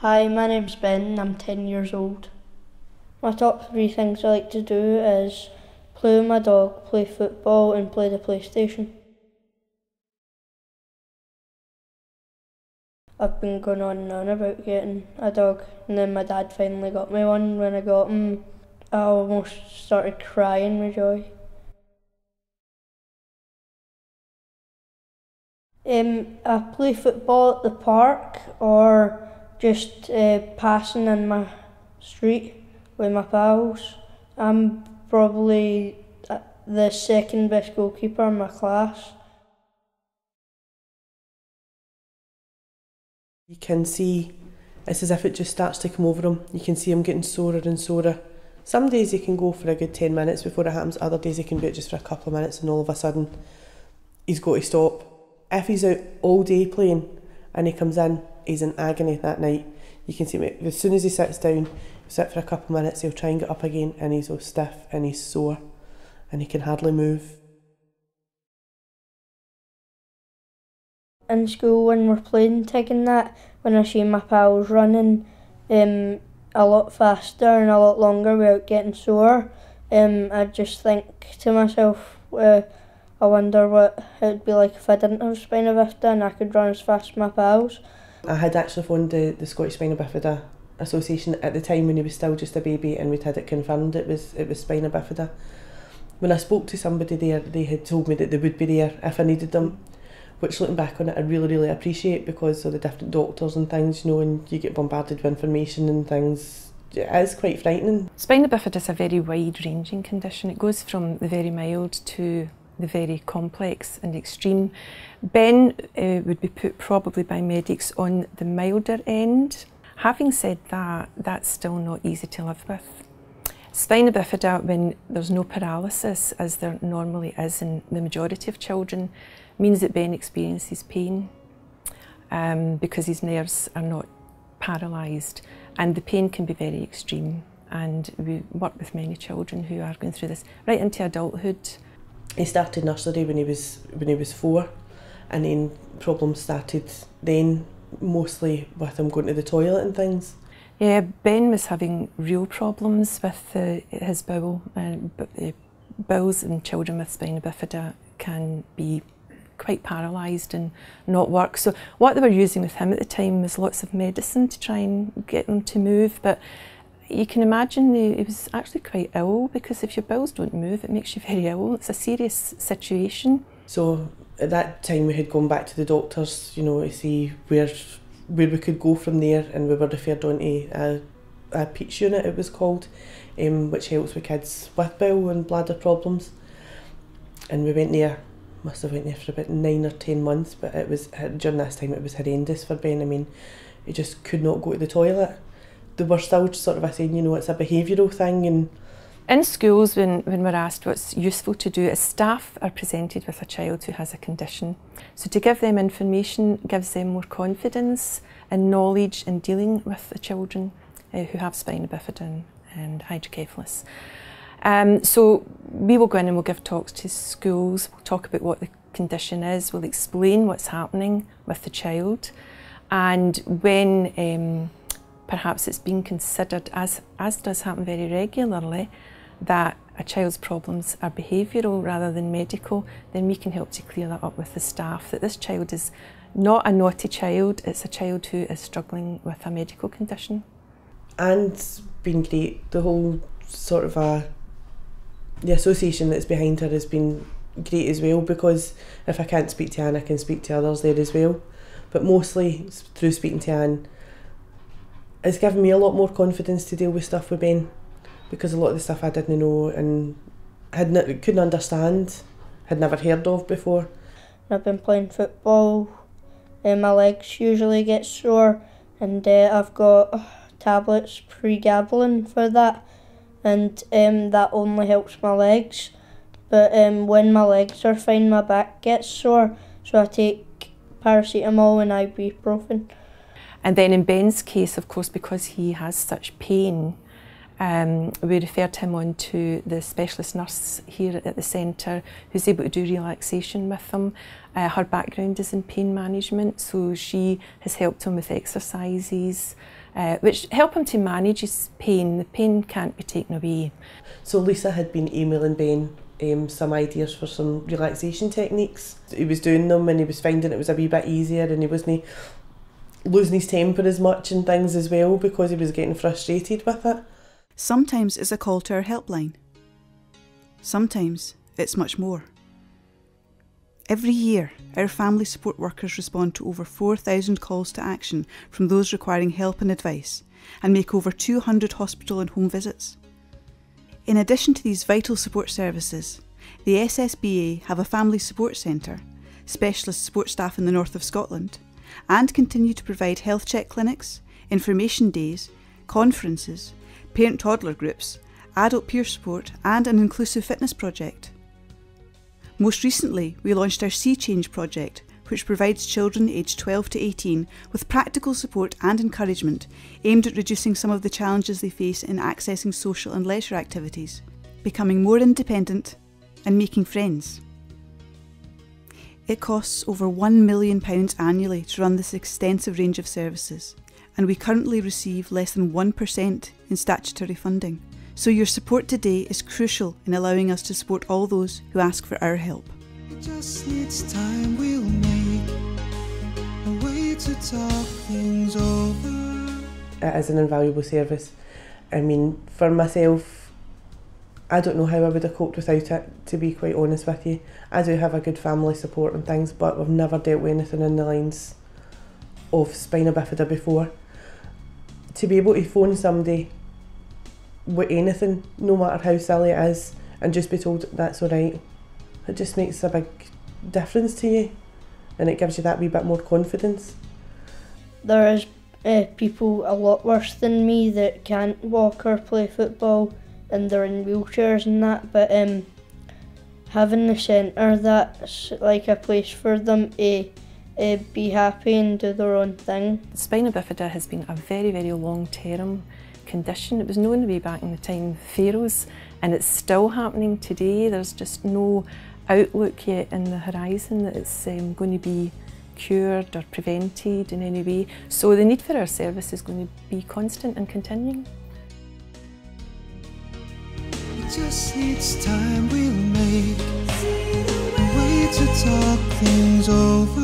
Hi, my name's Ben and I'm 10 years old. My top 3 things I like to do is play with my dog, play football and play the PlayStation. I've been going on and on about getting a dog, and then my dad finally got me one. When I got him, I almost started crying with joy. I play football at the park or just passing in my street with my pals. I'm probably the second best goalkeeper in my class. You can see it's as if it just starts to come over him. You can see him getting sorer and sorer. Some days he can go for a good 10 minutes before it happens, other days he can be out just for a couple of minutes and all of a sudden he's got to stop. If he's out all day playing and he comes in, he's in agony that night. You can see him, as soon as he sits down, he'll sit for a couple of minutes, he'll try and get up again and he's all stiff and he's sore and he can hardly move. In school when we're playing tag and that, when I see my pals running a lot faster and a lot longer without getting sore, I just think to myself, I wonder what it would be like if I didn't have spina bifida and I could run as fast as my pals. I had actually phoned the Scottish Spina Bifida Association at the time when he was still just a baby, and we'd had it confirmed it was spina bifida. When I spoke to somebody there, they had told me that they would be there if I needed them, which looking back on it I really appreciate because of the different doctors and things, you know, and you get bombarded with information and things. It is quite frightening. Spina bifida is a very wide-ranging condition. It goes from the very mild to the very complex and extreme. Ben would be put probably by medics on the milder end. Having said that, that's still not easy to live with. Spina bifida, when there's no paralysis, as there normally is in the majority of children, means that Ben experiences pain because his nerves are not paralysed, and the pain can be very extreme. And we work with many children who are going through this right into adulthood. He started nursery when he was 4, and then problems started then, mostly with him going to the toilet and things. Yeah, Ben was having real problems with his bowel. Bowels in children with spina bifida can be quite paralysed and not work. So what they were using with him at the time was lots of medicine to try and get him to move, but you can imagine he was actually quite ill, because if your bowels don't move it makes you very ill. It's a serious situation. So at that time we had gone back to the doctors, you know, to see where we could go from there, and we were referred on to a PEACH unit, it was called, which helps with kids with bowel and bladder problems. And we went there, must have went there for about 9 or 10 months, but it was, during this time it was horrendous for Ben. I mean, he just could not go to the toilet. They were still sort of saying, you know, it's a behavioural thing. And in schools, when we're asked what's useful to do, is staff are presented with a child who has a condition. So to give them information gives them more confidence and knowledge in dealing with the children who have spina bifida and hydrocephalus. So we will go in and we'll give talks to schools, we'll talk about what the condition is, we'll explain what's happening with the child, and when perhaps it's being considered, as does happen very regularly, that a child's problems are behavioural rather than medical, then we can help to clear that up with the staff, that this child is not a naughty child, it's a child who is struggling with a medical condition. And it's been great. The whole sort of the association that's behind her has been great as well, because if I can't speak to Anne, I can speak to others there as well. But mostly through speaking to Anne, it's given me a lot more confidence to deal with stuff with Ben, because a lot of the stuff I didn't know and couldn't understand, had never heard of before. I've been playing football, my legs usually get sore, and I've got tablets, pregabalin for that, and that only helps my legs. But when my legs are fine, my back gets sore, so I take paracetamol and ibuprofen. And then in Ben's case, of course, because he has such pain, we referred him on to the specialist nurse here at the centre who's able to do relaxation with him. Her background is in pain management, so she has helped him with exercises which help him to manage his pain. The pain can't be taken away. So Lisa had been emailing Ben some ideas for some relaxation techniques. He was doing them and he was finding it was a wee bit easier, and he wasn't losing his temper as much and things as well because he was getting frustrated with it. Sometimes it's a call to our helpline. Sometimes it's much more. Every year, our family support workers respond to over 4,000 calls to action from those requiring help and advice, and make over 200 hospital and home visits. In addition to these vital support services, the SSBA have a family support centre, specialist support staff in the north of Scotland, and continue to provide health check clinics, information days, conferences, parent-toddler groups, adult peer support, and an inclusive fitness project. Most recently, we launched our Sea Change project, which provides children aged 12 to 18 with practical support and encouragement aimed at reducing some of the challenges they face in accessing social and leisure activities, becoming more independent, and making friends. It costs over £1 million annually to run this extensive range of services, and we currently receive less than 1% in statutory funding. So your support today is crucial in allowing us to support all those who ask for our help. It just needs time, we'll make a way to talk things over. It is an invaluable service. I mean, for myself, I don't know how I would have coped without it, to be quite honest with you. I do have a good family support and things, but I've never dealt with anything in the lines of spina bifida before. To be able to phone somebody with anything, no matter how silly it is, and just be told that's alright, it just makes a big difference to you, and it gives you that wee bit more confidence. There is people a lot worse than me that can't walk or play football, and they're in wheelchairs and that, but having the centre that's like a place for them to be happy and do their own thing. Spina bifida has been a very, very long-term condition. It was known way back in the time of Pharaohs, and it's still happening today. There's just no outlook yet in the horizon that it's going to be cured or prevented in any way. So the need for our service is going to be constant and continuing. It just needs time, we'll make a way to talk things over.